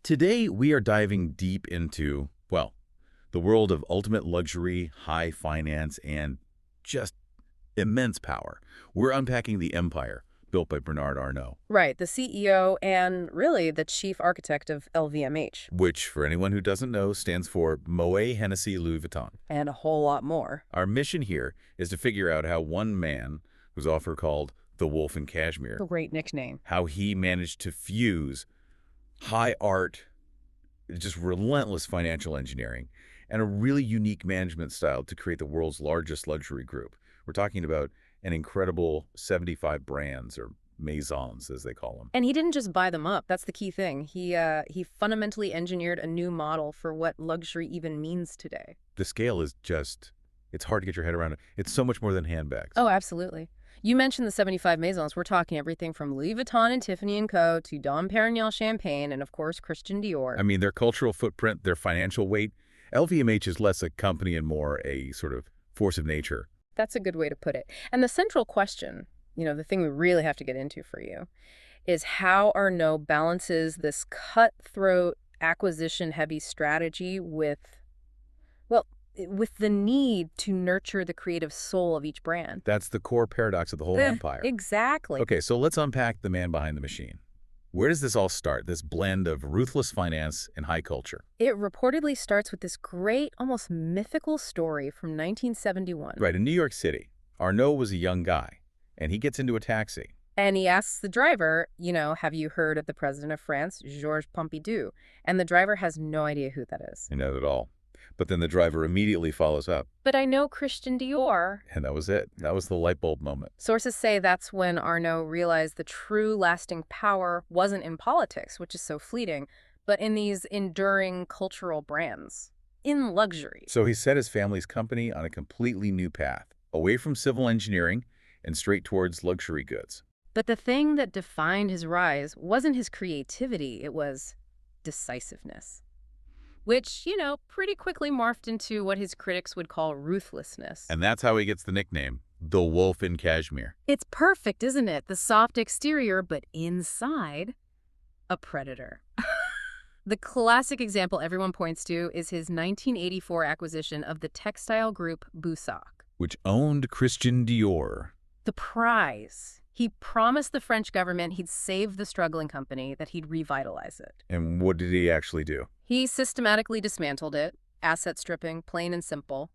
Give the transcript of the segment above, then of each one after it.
Today, we are diving deep into, well, the world of ultimate luxury, high finance, and just immense power. We're unpacking the empire built by Bernard Arnault, Right, the CEO and really the chief architect of LVMH, which, for anyone who doesn't know, stands for Moet Hennessy Louis Vuitton. and a whole lot more. Our mission here is to figure out how one man, who's often called the Wolf in Cashmere, Great nickname. how he managed to fuse high art, just relentless financial engineering, and a really unique management style to create the world's largest luxury group. We're talking about an incredible 75 brands, or maisons, as they call them. And he didn't just buy them up. That's the key thing. He fundamentally engineered a new model for what luxury even means today. The scale is just, it's hard to get your head around it. It's so much more than handbags. Oh, absolutely. You mentioned the 75 Maisons. We're talking everything from Louis Vuitton and Tiffany & Co. to Dom Perignon Champagne and, of course, Christian Dior. I mean, their cultural footprint, their financial weight. LVMH is less a company and more a sort of force of nature. That's a good way to put it. And the central question, the thing we really have to get into for you, is how Arnault balances this cutthroat, acquisition-heavy strategy with the need to nurture the creative soul of each brand. That's the core paradox of the whole empire. Exactly. Okay, so let's unpack the man behind the machine. Where does this all start, this blend of ruthless finance and high culture? It reportedly starts with this great, almost mythical story from 1971. Right, in New York City, Arnault was a young guy, and he gets into a taxi. And he asks the driver, have you heard of the president of France, Georges Pompidou? And the driver has no idea who that is. Not at all. But then the driver immediately follows up, But I know Christian Dior. and that was it. That was the light bulb moment. Sources say that's when Arnault realized the true lasting power wasn't in politics, which is so fleeting, but in these enduring cultural brands, in luxury. So he set his family's company on a completely new path, away from civil engineering and straight towards luxury goods. But the thing that defined his rise wasn't his creativity, it was decisiveness. Which, pretty quickly morphed into what his critics would call ruthlessness. And that's how he gets the nickname, the Wolf in Cashmere. It's perfect, isn't it? The soft exterior, but inside, a predator. The classic example everyone points to is his 1984 acquisition of the textile group Boussac. Which owned Christian Dior. The prize. He promised the French government he'd save the struggling company, that he'd revitalize it. And what did he actually do? He systematically dismantled it, asset stripping, plain and simple,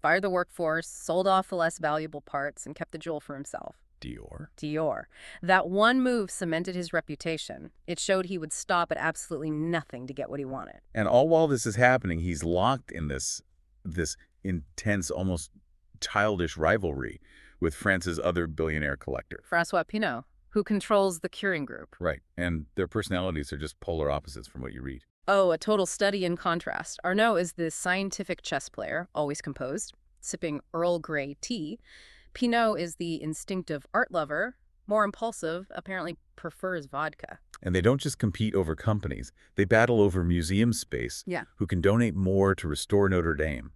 fired the workforce, sold off the less valuable parts, and kept the jewel for himself. Dior. That one move cemented his reputation. It showed he would stop at absolutely nothing to get what he wanted. And all while this is happening, he's locked in this intense, almost childish rivalry with France's other billionaire collector. François Pinault, who controls the Kering Group. Right, and their personalities are just polar opposites from what you read. Oh, a total study in contrast. Arnault is the scientific chess player, always composed, sipping Earl Grey tea. Pinault is the instinctive art lover, more impulsive, apparently prefers vodka. And they don't just compete over companies. They battle over museum space. Yeah. Who can donate more to restore Notre Dame.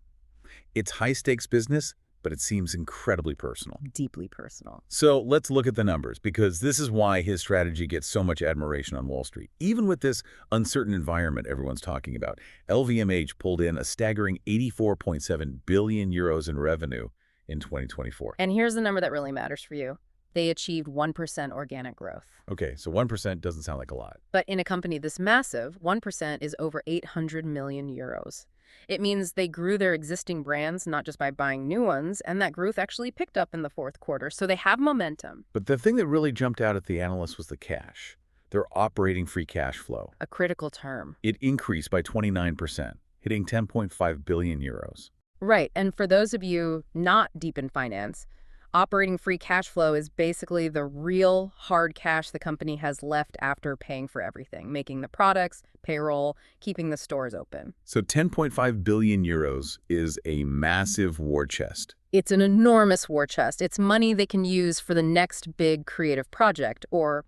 It's high-stakes business, but it seems incredibly personal. Deeply personal. So let's look at the numbers, because this is why his strategy gets so much admiration on Wall Street. Even with this uncertain environment everyone's talking about, LVMH pulled in a staggering 84.7 billion euros in revenue in 2024. And here's the number that really matters for you. They achieved 1% organic growth. Okay, so 1% doesn't sound like a lot. But in a company this massive, 1% is over 800 million euros. It means they grew their existing brands not just by buying new ones, and that growth actually picked up in the fourth quarter, so they have momentum. But the thing that really jumped out at the analysts was the cash. Their operating free cash flow. A critical term. It increased by 29%, hitting 10.5 billion euros. Right, and for those of you not deep in finance, operating free cash flow is basically the real hard cash the company has left after paying for everything, making the products, payroll, keeping the stores open. So 10.5 billion euros is a massive war chest. It's an enormous war chest. It's money they can use for the next big creative project or,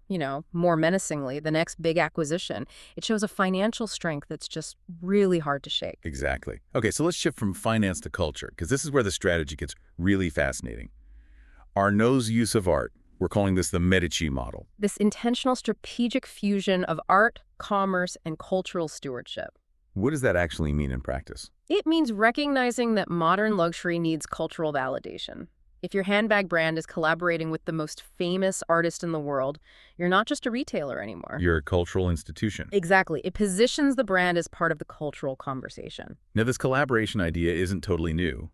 more menacingly, the next big acquisition. It shows a financial strength that's just really hard to shake. Exactly. Okay, so let's shift from finance to culture, because this is where the strategy gets really fascinating. Arnault's use of art, we're calling this the Medici model. This intentional strategic fusion of art, commerce, and cultural stewardship. What does that actually mean in practice? It means recognizing that modern luxury needs cultural validation. If your handbag brand is collaborating with the most famous artist in the world, you're not just a retailer anymore. You're a cultural institution. Exactly. It positions the brand as part of the cultural conversation. Now, this collaboration idea isn't totally new.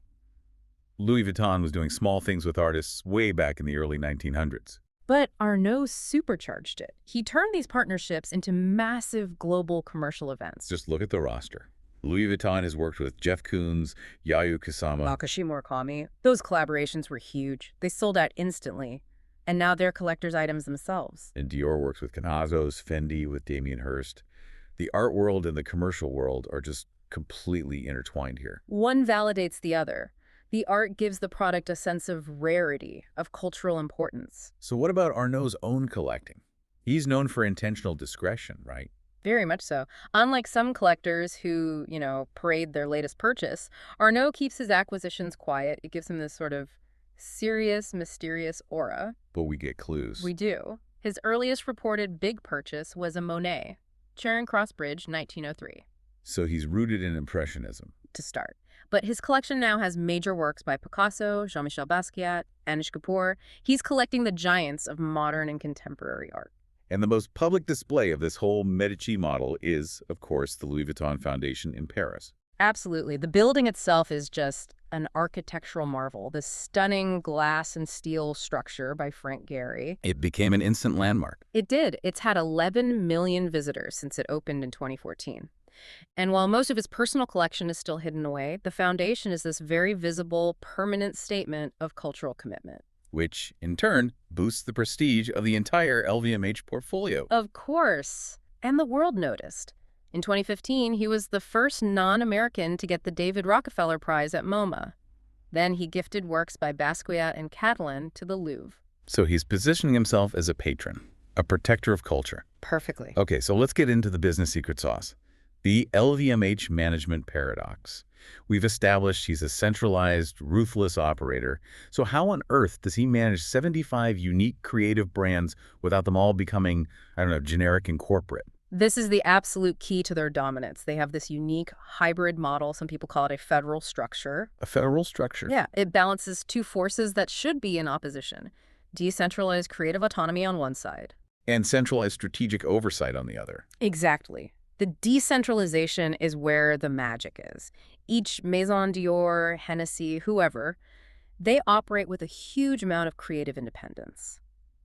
Louis Vuitton was doing small things with artists way back in the early 1900s. But Arnault supercharged it. He turned these partnerships into massive global commercial events. Just look at the roster. Louis Vuitton has worked with Jeff Koons, Yayoi Kusama. Takashi Murakami. Those collaborations were huge. They sold out instantly. And now they're collector's items themselves. And Dior works with Canazos, Fendi with Damien Hirst. The art world and the commercial world are just completely intertwined here. One validates the other. The art gives the product a sense of rarity, of cultural importance. So what about Arnault's own collecting? He's known for intentional discretion, right? Very much so. Unlike some collectors who, parade their latest purchase, Arnault keeps his acquisitions quiet. It gives him this sort of serious, mysterious aura. But we get clues. We do. His earliest reported big purchase was a Monet, Charing Cross Bridge, 1903. So he's rooted in Impressionism. To start. But his collection now has major works by Picasso, Jean-Michel Basquiat, Anish Kapoor. He's collecting the giants of modern and contemporary art. And the most public display of this whole Medici model is, of course, the Louis Vuitton Foundation in Paris. Absolutely. The building itself is just an architectural marvel, this stunning glass and steel structure by Frank Gehry. It became an instant landmark. It did. It's had 11 million visitors since it opened in 2014. And while most of his personal collection is still hidden away, the foundation is this very visible, permanent statement of cultural commitment. Which, in turn, boosts the prestige of the entire LVMH portfolio. Of course. And the world noticed. In 2015, he was the first non-American to get the David Rockefeller Prize at MoMA. Then he gifted works by Basquiat and Catalan to the Louvre. So he's positioning himself as a patron, a protector of culture. Perfectly. Okay, so let's get into the business secret sauce. The LVMH management paradox. We've established he's a centralized, ruthless operator. So how on earth does he manage 75 unique creative brands without them all becoming, generic and corporate? This is the absolute key to their dominance. They have this unique hybrid model. Some people call it a federal structure. A federal structure? Yeah, it balances two forces that should be in opposition. Decentralized creative autonomy on one side. And centralized strategic oversight on the other. Exactly. The decentralization is where the magic is. Each Maison Dior, Hennessy, whoever, they operate with a huge amount of creative independence.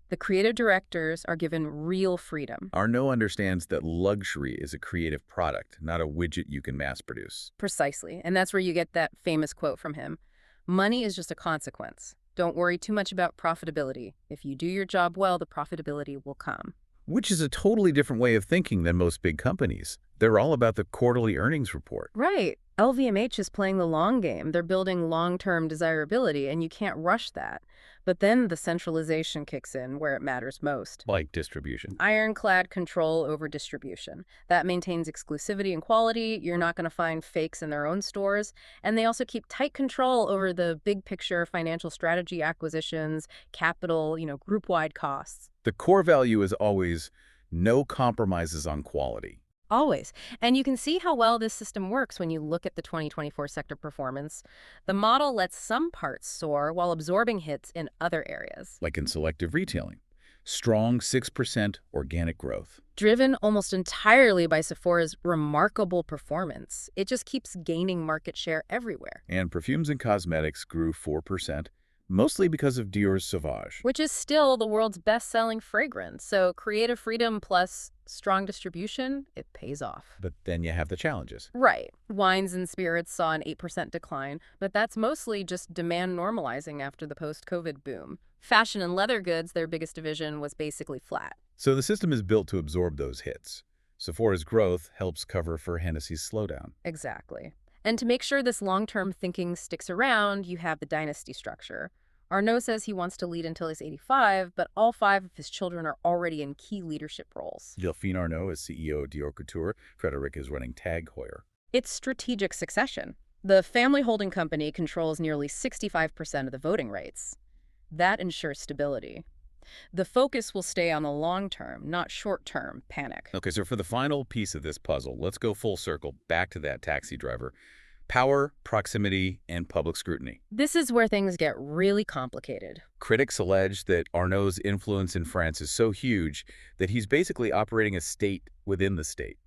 The creative directors are given real freedom. Arnault understands that luxury is a creative product, not a widget you can mass produce. Precisely. And that's where you get that famous quote from him. Money is just a consequence. Don't worry too much about profitability. If you do your job well, the profitability will come. Which is a totally different way of thinking than most big companies. They're all about the quarterly earnings report. Right. LVMH is playing the long game. They're building long-term desirability, and you can't rush that. But then the centralization kicks in where it matters most. Like distribution. Ironclad control over distribution. That maintains exclusivity and quality. You're not going to find fakes in their own stores. And they also keep tight control over the big picture financial strategy acquisitions, capital, group-wide costs. The core value is always no compromises on quality. Always. And you can see how well this system works when you look at the 2024 sector performance. The model lets some parts soar while absorbing hits in other areas. Like in selective retailing. Strong 6% organic growth. Driven almost entirely by Sephora's remarkable performance. It just keeps gaining market share everywhere. And perfumes and cosmetics grew 4%. Mostly because of Dior's Sauvage. Which is still the world's best-selling fragrance. So creative freedom plus strong distribution, it pays off. But then you have the challenges. Right. Wines and spirits saw an 8% decline, but that's mostly just demand normalizing after the post-COVID boom. Fashion and leather goods, their biggest division, was basically flat. So the system is built to absorb those hits. Sephora's growth helps cover for Hennessy's slowdown. Exactly. And to make sure this long-term thinking sticks around, you have the dynasty structure. Arnault says he wants to lead until he's 85, but all 5 of his children are already in key leadership roles. Delphine Arnault is CEO of Dior Couture. Frederic is running Tag Heuer. It's strategic succession. The family holding company controls nearly 65% of the voting rights. That ensures stability. The focus will stay on the long-term, not short-term panic. Okay, so for the final piece of this puzzle, let's go full circle back to that taxi driver. Power, proximity, and public scrutiny. This is where things get really complicated. Critics allege that Arnault's influence in France is so huge that he's basically operating a state within the state.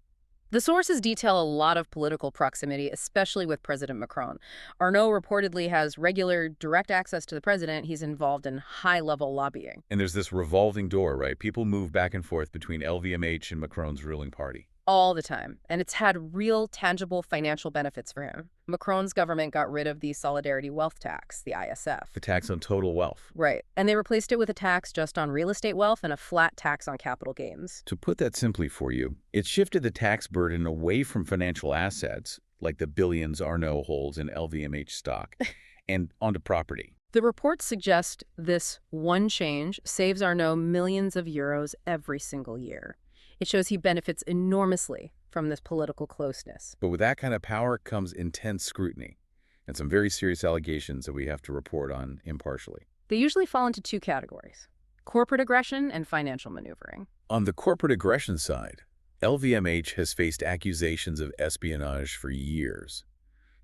The sources detail a lot of political proximity, especially with President Macron. Arnault reportedly has regular, direct access to the president. He's involved in high-level lobbying. And there's this revolving door, right? People move back and forth between LVMH and Macron's ruling party. All the time. And it's had real, tangible financial benefits for him. Macron's government got rid of the Solidarity Wealth Tax, the ISF. The tax on total wealth. Right. And they replaced it with a tax just on real estate wealth and a flat tax on capital gains. To put that simply for you, it shifted the tax burden away from financial assets, like the billions Arnault holds in LVMH stock, and onto property. The reports suggest this one change saves Arnault millions of euros every single year. It shows he benefits enormously from this political closeness. But with that kind of power comes intense scrutiny and some very serious allegations that we have to report on impartially. They usually fall into two categories: corporate aggression and financial maneuvering. On the corporate aggression side, LVMH has faced accusations of espionage for years,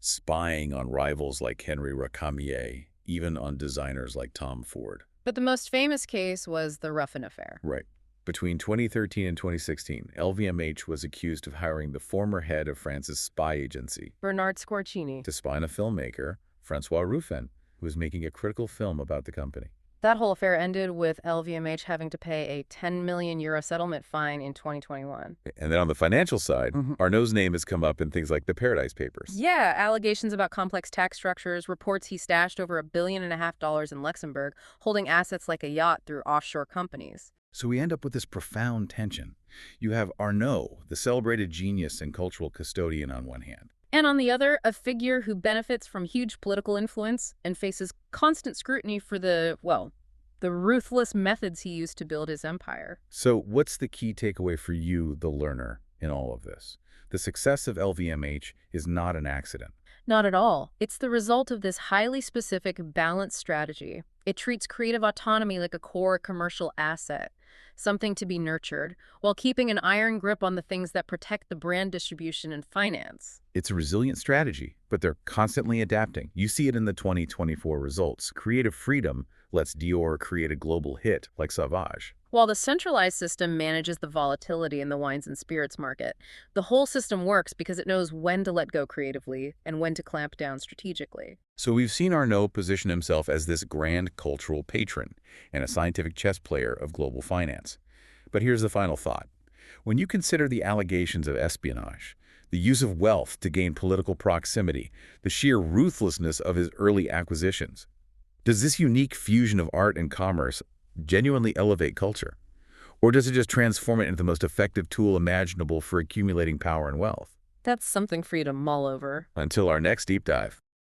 spying on rivals like Henri Recamier, even on designers like Tom Ford. But the most famous case was the Ruffin affair. Right. Between 2013 and 2016, LVMH was accused of hiring the former head of France's spy agency, Bernard Squarcini, to spy on a filmmaker, François Ruffin, who was making a critical film about the company. That whole affair ended with LVMH having to pay a 10 million euro settlement fine in 2021. And then on the financial side, Arnault's name has come up in things like the Paradise Papers. Yeah, allegations about complex tax structures, reports he stashed over $1.5 billion in Luxembourg, holding assets like a yacht through offshore companies. So we end up with this profound tension. You have Arnault, the celebrated genius and cultural custodian on one hand. And on the other, a figure who benefits from huge political influence and faces constant scrutiny for the ruthless methods he used to build his empire. So what's the key takeaway for you, the learner, in all of this? The success of LVMH is not an accident. Not at all. It's the result of this highly specific, balanced strategy. It treats creative autonomy like a core commercial asset, something to be nurtured, while keeping an iron grip on the things that protect the brand distribution and finance. It's a resilient strategy, but they're constantly adapting. You see it in the 2024 results. Creative freedom lets Dior create a global hit like Sauvage. While the centralized system manages the volatility in the wines and spirits market, the whole system works because it knows when to let go creatively and when to clamp down strategically. So we've seen Arnault position himself as this grand cultural patron and a scientific chess player of global finance. But here's the final thought. When you consider the allegations of espionage, the use of wealth to gain political proximity, the sheer ruthlessness of his early acquisitions, does this unique fusion of art and commerce genuinely elevate culture? Or does it just transform it into the most effective tool imaginable for accumulating power and wealth? That's something for you to mull over. Until our next deep dive.